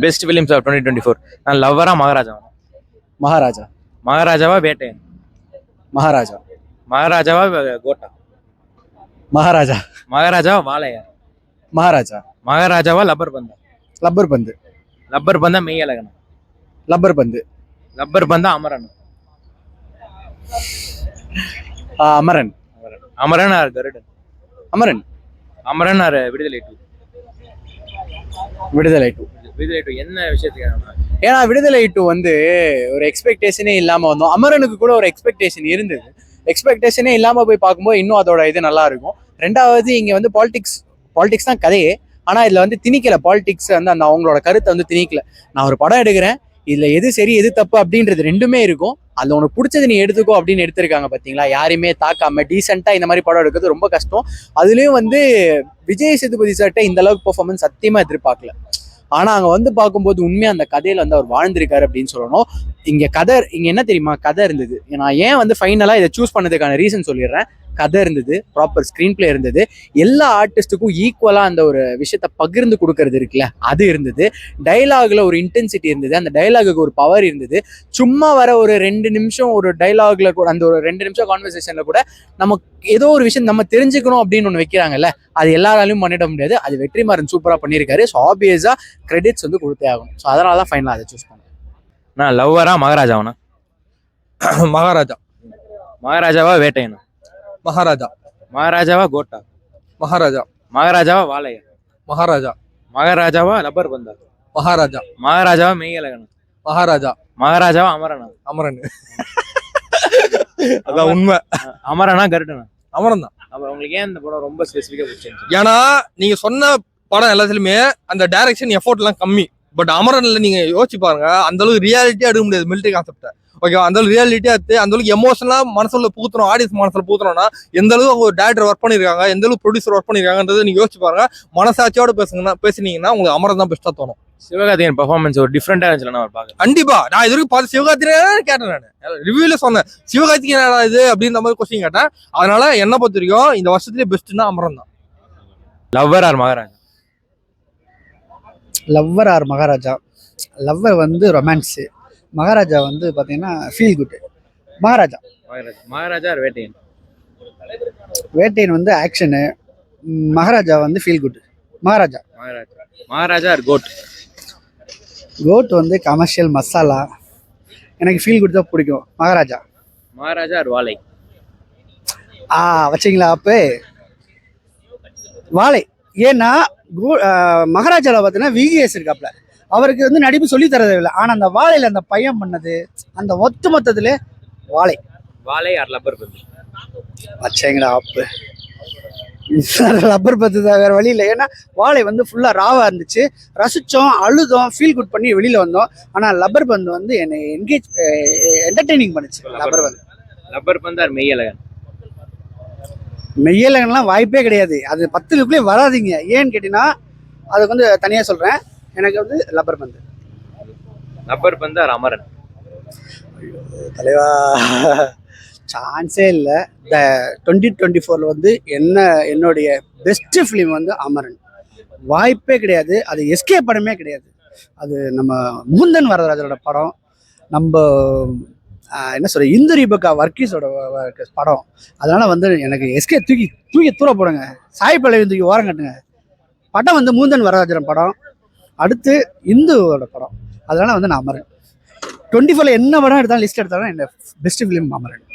Best films of 2024. நான் லவ்வரா மகாராஜாவா? மகாராஜா. மகாராஜாவா வேட்டையன்? மகாராஜா. மகாராஜாவா கோட்டா? மகாராஜா. மகாராஜாவா வாழையா? மகாராஜா. மகாராஜாவா லப்பர் பந்தா? லப்பர் பந்து. லப்பர் பந்தா மெய்யழகனா? லப்பர் பந்து. லப்பர் பந்தா அமரன்? அமரன். அமரன் ஆர் கருடன்? அமரன். அமரன் ஆர் விடுதலை 2? விடுதலை 2. விடுதலை 2 என்ன விஷயத்துக்கு? ஏன்னா விடுதலை 2 வந்து ஒரு எக்ஸ்பெக்டேஷனே இல்லாம வந்தோம். அமரனுக்கு கூட ஒரு எக்ஸ்பெக்டேஷன் இருந்தது. எக்ஸ்பெக்டேஷனே இல்லாம போய் பார்க்கும்போது இன்னும் அதோட இது நல்லா இருக்கும். ரெண்டாவது இங்க வந்து பாலிடிக்ஸ் தான் கதையே. ஆனா இதுல வந்து திணிக்கல, பாலிடிக்ஸ் வந்து அந்த அவங்களோட கருத்தை வந்து திணிக்கல. நான் ஒரு படம் எடுக்கிறேன், இதுல எது சரி எது தப்பு அப்படின்றது ரெண்டுமே இருக்கும். அதுல உனக்கு பிடிச்சது நீ எடுத்துக்கோ அப்படின்னு எடுத்திருக்காங்க பாத்தீங்களா. யாரையுமே தாக்காம டீசெண்டா இந்த மாதிரி படம் எடுக்கிறது ரொம்ப கஷ்டம். அதுலயும் வந்து விஜய் சேதுபதி சார்ட்ட இந்த அளவுக்கு பெர்ஃபார்மன்ஸ் சத்தியமா எதிர்பார்க்கல. ஆனா அங்க வந்து பார்க்கும்போது உண்மையா அந்த கதையில வந்து அவர் வாழ்ந்திருக்காரு அப்படின்னு சொல்லணும். இங்க என்ன தெரியுமா, கதை இருந்தது. நான் ஏன் வந்து ஃபைனலா இதை சூஸ் பண்ணதுக்கான ரீசன் சொல்லிடுறேன். கதை இருந்தது, ப்ராப்பர் ஸ்கிரீன் பிளே இருந்தது, எல்லா ஆர்டிஸ்டுக்கும் ஈக்குவலா அந்த ஒரு விஷயத்த பகிர்ந்து கொடுக்கறது இருக்குல்ல, அது இருந்தது. டைலாக்ல ஒரு இன்டென்சிட்டி இருந்தது, அந்த டைலாகுக்கு ஒரு பவர் இருந்தது. சும்மா வர ஒரு 2 நிமிஷம் ஒரு டைலாக்ல கூட, அந்த ஒரு 2 நிமிஷம் கான்வர்சேஷன்ல கூட நமக்கு ஏதோ ஒரு விஷயம் நம்ம தெரிஞ்சுக்கணும் அப்படின்னு ஒன்று வைக்கிறாங்கல்ல, அது எல்லாராலையும் பண்ணிட முடியாது. அது வெற்றிமாறன் சூப்பரா பண்ணியிருக்காரு. ஸோ ஆப்வியஸா கிரெடிட்ஸ் வந்து கொடுத்தே ஆகணும். ஸோ அதனால தான் ஃபைனலாக அதை சூஸ் பண்ணேன். நான் லவ்வரா மகாராஜாவனா? மகாராஜா. மகாராஜாவா வேட்டையனா? மகாராஜா. மகாராஜாவா கோட்டா? மகாராஜா. மகாராஜாவா வாழையா? மகாராஜா. மகாராஜாவா லப்பர் பந்தா? மகாராஜா. மகாராஜாவா மெய்யழகனா? மகாராஜா. மகாராஜாவா அமரனா? அமரன். அதான் உண்மை. அமரனா கருடனா? அமரன் தான். அப்புறம் உங்களுக்கு ஏன் இந்த படம் ரொம்ப ஸ்பெசிஃபிக்கா பிடிச்சிருந்துச்சு? ஏன்னா நீங்க சொன்ன படம் எல்லாத்துலயுமே அந்த டைரக்ஷன் எஃபோர்ட் எல்லாம் கம்மி. பட் அமரன்ல நீங்க யோசிச்சு பாருங்க, அந்த அளவுக்கு ரியாலிட்டியா எடுக்க முடியாது மிலிட்டரி கான்செப்ட். ஓகேவா? அந்த அளவுக்கு ரியாலிட்டியா எடுத்து அந்த அளவுக்கு எமோஷனலா மனசுல பூத்துறோம், ஆடியன்ஸ் மனசுல பூத்துறோம்னா எந்த அளவுக்கு அவங்க டேரக்டர் ஒர்க் பண்ணிருக்காங்க, எந்த அளவுக்கு ப்ரொடியூசர் ஒர்க் பண்ணிருக்காங்கன்றது நீங்க யோசிச்சு பாருங்க. மனசாட்சியோட பேசுனீங்கன்னா உங்களுக்கு அமரன் தான் பெஸ்டா தோணும். சிவகார்த்திகேயன் பெர்ஃபார்மன்ஸ் ஒரு டிஃப்ரெண்டா இருந்துச்சு. நான் பார்க்க கண்டிப்பா நான் இது வரைக்கும் பார்த்து சிவகார்த்திகேயன் கேட்டேன். நான் ரிவ்யூல சொன்னேன் சிவகார்த்திகேயன் இது அப்படின்ற மாதிரி கொஸ்டின் கேட்டேன். அதனால என்ன பொறுத்த வரைக்கும் இந்த வருஷத்துலேயே பெஸ்ட்னா அமரன் தான். Lover or Maharaja? Lover or Maharaja. Lover வந்து ரொமான்ஸு, மகாராஜா வந்து பார்த்தீங்கன்னா feel good. Maharaja. Maharaja or Vettaiyan? Vettaiyan வந்து ஆக்ஷனு, மகாராஜா வந்து feel good. Maharaja. Maharaja or GOAT? GOAT வந்து கமர்ஷியல் மசாலா, எனக்கு ஃபீல் குட் தான் பிடிக்கும். மகாராஜா. மகாராஜா ஆர் வாழை? வச்சிங்களா அப்போ வாழை. ஏன்னா மகாராஜாவில் பார்த்தீங்கன்னா விஜிஎஸ் இருக்காப்புல, அவருக்கு வந்து நடிப்பு சொல்லி தரது இல்லை. ஆனால் அந்த வாழையில் அந்த பையன் பண்ணது அந்த மொத்தத்துல வாழை. வாழை ஆர் லப்பர் பந்து? வச்சேங்கடா அப்பு. லப்பர் பந்து தான், வேற வழி இல்லை. ஏன்னா வாழை வந்து ஃபுல்லாக ராவா இருந்துச்சு, ரசித்தோம், அழுதோம், ஃபீல் குட் பண்ணி வெளியில் வந்தோம். ஆனால் லப்பர் பந்து வந்து என்னை என்டர்டெய்னிங் பண்ணுச்சு. லப்பர் பந்து ஆர் மெய்யழகன்? மெய்யழகன்லாம் வாய்ப்பே கிடையாது, அது 10 லுக்குள்ளே வராதிங்க. ஏன்னு கேட்டீங்கன்னா அதுக்கு வந்து தனியாக சொல்கிறேன். எனக்கு வந்து லப்பர் பந்து. லப்பர் பந்து ஆர் அமரன்? தலைவா சான்ஸே இல்லை. இந்த 2024 வந்து என்னுடைய பெஸ்ட் ஃபிலிம் வந்து அமரன். வாய்ப்பே கிடையாது. அது எஸ்கே படமே கிடையாது. அது நம்ம முகுந்தன் வரதராஜரோட படம். நம்ம என்ன சொல்ற இந்து ரீபக்கா வர்க்கீஸோட படம். அதனால வந்து எனக்கு எஸ்கே தூக்கி தூர போடுங்க, சாய் பல்லவி தூக்கி ஓரம் கட்டுங்க. படம் வந்து முகுந்தன் வரதராஜன் படம், அடுத்து இந்துவோட படம். அதனால வந்து நான் அமரன். 24 என்ன படம் எடுத்தாலும் லிஸ்ட் எடுத்தாலும் என்னோட பெஸ்ட் ஃபிலிம் அமரன்.